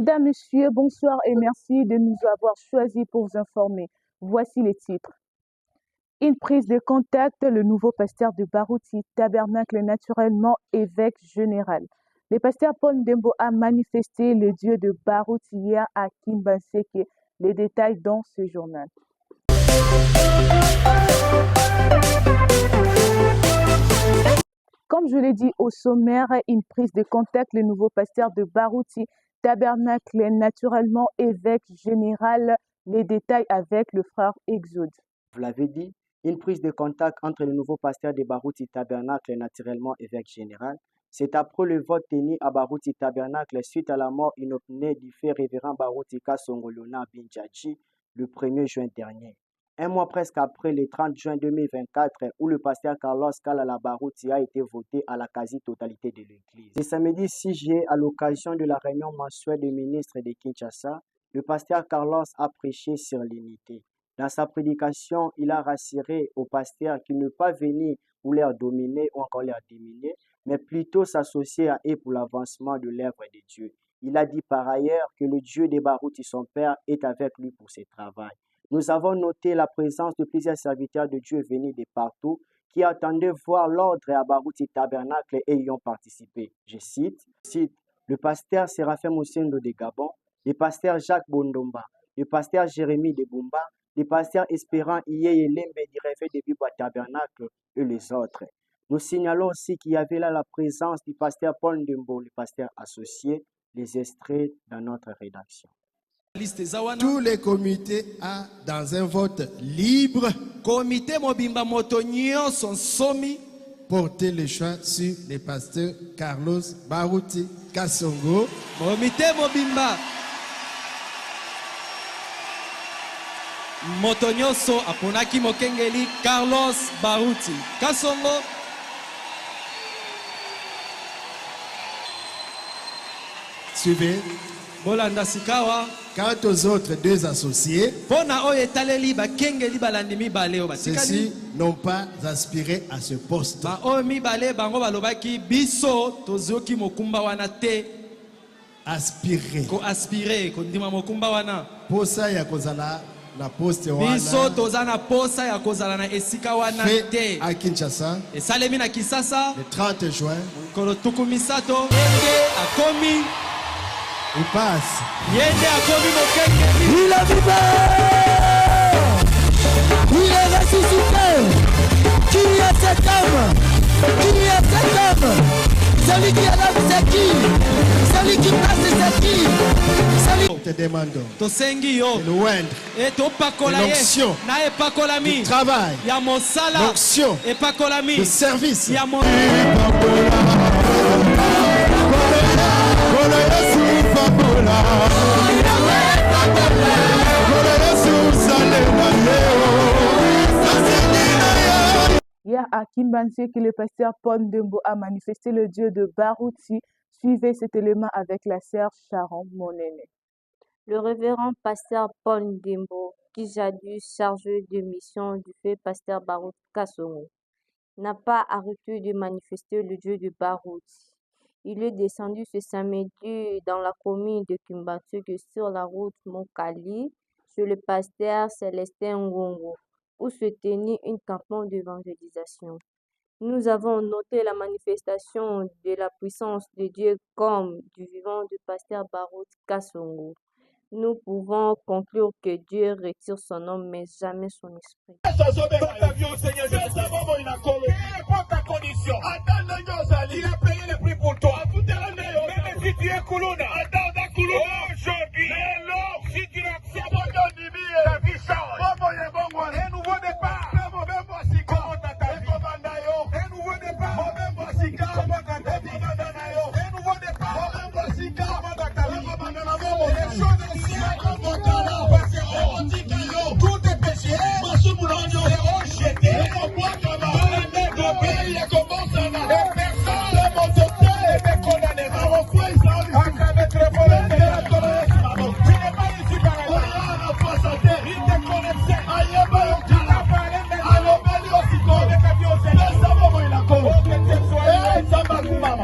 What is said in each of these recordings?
Mesdames, Messieurs, bonsoir et merci de nous avoir choisis pour vous informer. Voici les titres. Une prise de contact, le nouveau pasteur de Barouti, tabernacle naturellement évêque général. Le pasteur Paul Ndembo a manifesté le Dieu de Barouti hier à Kimbanseke. Les détails dans ce journal. Comme je l'ai dit au sommaire, une prise de contact, le nouveau pasteur de Barouti, tabernacle naturellement évêque général. Les détails avec le frère Exode. Vous l'avez dit, une prise de contact entre le nouveau pasteur de Barouti Tabernacle naturellement évêque général. C'est après le vote tenu à Barouti Tabernacle suite à la mort inopinée du fait révérend Barouti Kasongolona Binjaji le 1er juin dernier. Un mois presque après, le 30 juin 2024, où le pasteur Carlos Kalala Barouti a été voté à la quasi-totalité de l'Église. Ce samedi 6 juillet, à l'occasion de la réunion mensuelle des ministres de Kinshasa, le pasteur Carlos a prêché sur l'unité. Dans sa prédication, il a rassuré aux pasteurs qu'il ne pas venir pour leur dominer ou encore leur diminuer, mais plutôt s'associer à eux pour l'avancement de l'œuvre de Dieu. Il a dit par ailleurs que le Dieu de Barouti, son Père, est avec lui pour ce travail. Nous avons noté la présence de plusieurs serviteurs de Dieu venus de partout qui attendaient voir l'ordre à Barouti Tabernacle et y ont participé. Je cite, le pasteur Séraphin Moussendo de Gabon, le pasteur Jacques Bondomba, le pasteur Jérémie de Bumba, le pasteur Espérant Iye Lembe du Réveil de Biba Tabernacle et les autres. Nous signalons aussi qu'il y avait là la présence du pasteur Paul Ndembo, le pasteur associé, les extraits dans notre rédaction. Tous les comités a dans un vote libre comité mobimba motonio son somi porté le choix sur le pasteur Carlos Barouti Kasongo. Comité mobimba motonio so aponaki mokengeli Carlos Barouti Kasongo. Suivez. Bolanda Sikawa. Quant aux autres deux associés, ceux-ci n'ont pas aspiré à ce poste. Aspirer. Posa ya kozala na poste wana. Fait à Kinshasa. Le 30 juin. Il passe. Il est vivant. Il est ressuscité. Qui est cet homme? Qui est cet homme? Celui qui est là, c'est qui? Celui qui passe, c'est qui? Nous te demandons de l'onction, du travail, l'onction, du service. Hier à Kimbanseke, le pasteur Paul Ndembo a manifesté le Dieu de Barouti. Suivez cet élément avec la sœur Sharon Monene. Le révérend pasteur Paul Ndembo, qui jadis chargé de mission du fait pasteur Barouti Kasongo, n'a pas arrêté de manifester le Dieu de Barouti. Il est descendu ce samedi dans la commune de Kimbanseke sur la route Monkali, chez le pasteur Célestin Ngongo, où se tenait une campagne d'évangélisation. Nous avons noté la manifestation de la puissance de Dieu comme du vivant du pasteur Barouti Kasongo. Nous pouvons conclure que Dieu retire son nom, mais jamais son esprit. Il a payé le prix pour toi. Même si tu es Koulouna, si tu acceptes la vie change. Un nouveau départ. Un nouveau départ. Tout est péché.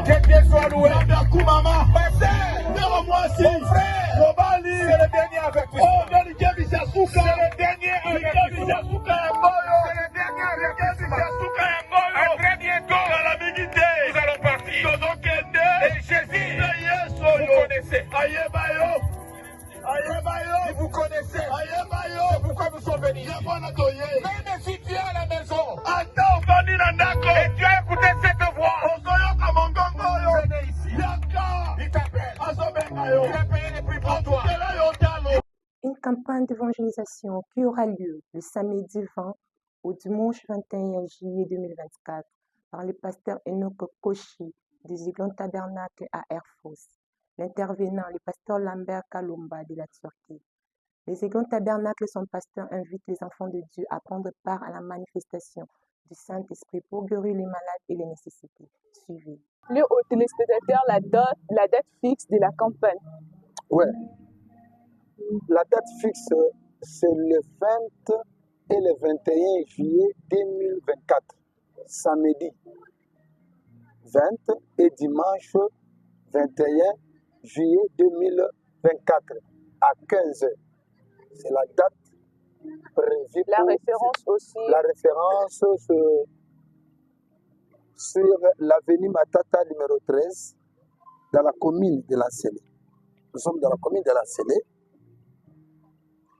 Que Dieu soit loué. Mon frère, Même si tu es à la maison, attends, venez dans Nako, et tu as écouté cette voix. Venez ici. Il t'appelle. Il a payé les prix pour toi. Une campagne d'évangélisation qui aura lieu le samedi 20 au dimanche 21 juillet 2024 par le pasteur Enoch Koshi des Aiglons Tabernacle à Air Force. L'intervenant, le pasteur Lambert Kalumba de la Turquie. Les Aiglons Tabernacle, son pasteur, invite les enfants de Dieu à prendre part à la manifestation du Saint-Esprit pour guérir les malades et les nécessités. Suivez. Lieu aux téléspectateurs la date fixe de la campagne. Ouais. La date fixe, c'est le 20 et le 21 juillet 2024, samedi 20 et dimanche 21 juillet 2024 à 15h. C'est la date prévue. La référence aussi. La référence sur l'avenue Matata numéro 13 dans la commune de Lancélé. Nous sommes dans la commune de Lancélé.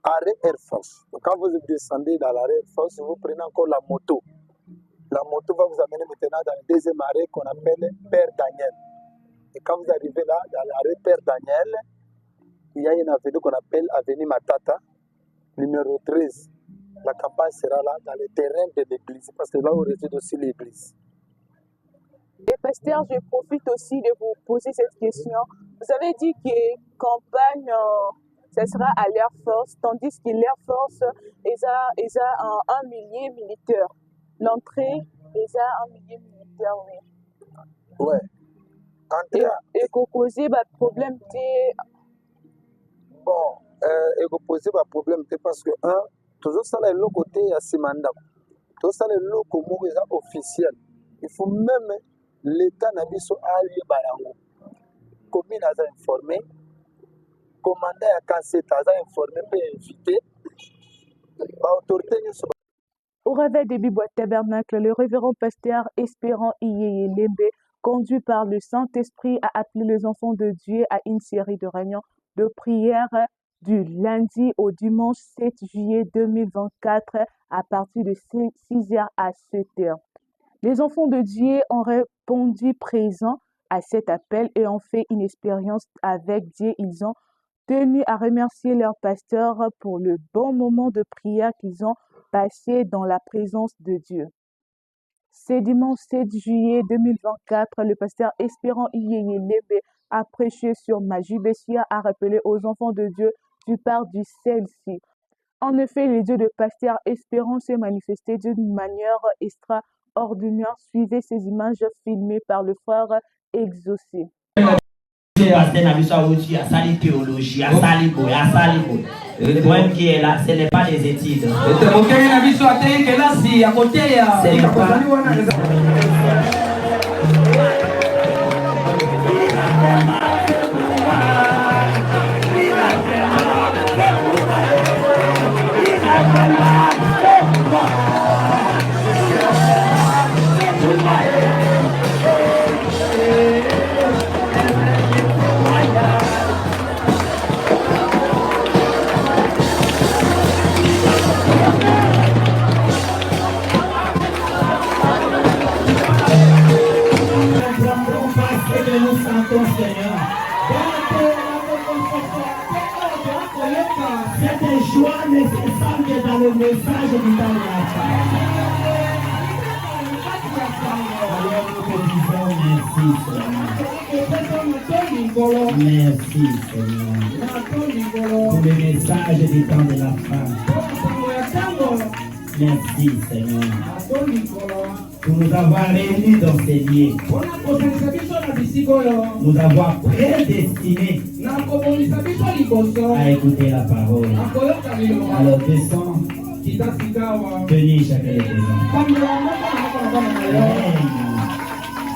Arrêt Air Force. Donc, quand vous descendez dans l'arrêt Air Force, vous prenez encore la moto. La moto va vous amener maintenant dans le deuxième arrêt qu'on appelle Père Daniel. Et quand vous arrivez là, dans l'arrêt Père Daniel, il y a une avenue qu'on appelle avenue Matata, numéro 13. La campagne sera là, dans le terrain de l'église, parce que là où réside aussi l'église. Et pasteur, je profite aussi de vous poser cette question. Vous avez dit que campagne, ce sera à l'Air Force, tandis que l'Air Force, ils ont un millier militaire. L'entrée, ils ont un millier militaire, oui. Ouais. Et qu'on cause problème, bon, et qu'on pose problème, parce que, toujours ça, le côté à ce mandat. Tout ça, le côté officiel. Il faut même l'État n'a pas so allié barango. Commune a informé, commandant a cancellé, a informé, peut inviter, autorité. Au réveil des Bibois Tabernacle, le révérend pasteur Espérant Iyeye Lembe, conduit par le Saint-Esprit, a appelé les enfants de Dieu à une série de réunions de prière du lundi au dimanche 7 juillet 2024 à partir de 6h à 7h. Les enfants de Dieu ont répondu présents à cet appel et ont fait une expérience avec Dieu. Ils ont tenu à remercier leur pasteur pour le bon moment de prière qu'ils ont passé dans la présence de Dieu. Ce dimanche 7 juillet 2024, le pasteur Espérant Iyeye Lembe a prêché sur Magie Bessia, a rappelé aux enfants de Dieu du part du celle-ci. En effet, le Dieu de pasteur Espérant s'est manifesté d'une manière extraordinaire. Suivez ces images filmées par le frère Exaucé. Le problème qui est là, ce n'est pas les études. Cette joie nécessaire qui est dans le message du temps de la femme. Alors nous te disons merci Seigneur. Pour le message du temps de la femme. Merci Seigneur. Pour nous avoir réunis dans ces lieux. Nous avoir prédestinés à écouter la parole. Alors descends, bénis chacun de tes enfants.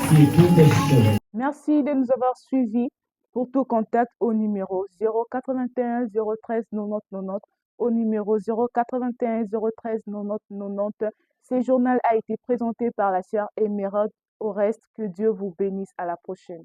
C'est toutes les choses. Merci de nous avoir suivis. Pour tout contact au numéro 081 013 90 90, au numéro 081 013 90 90. Ce journal a été présenté par la sœur Émeraude. Au reste, que Dieu vous bénisse. À la prochaine.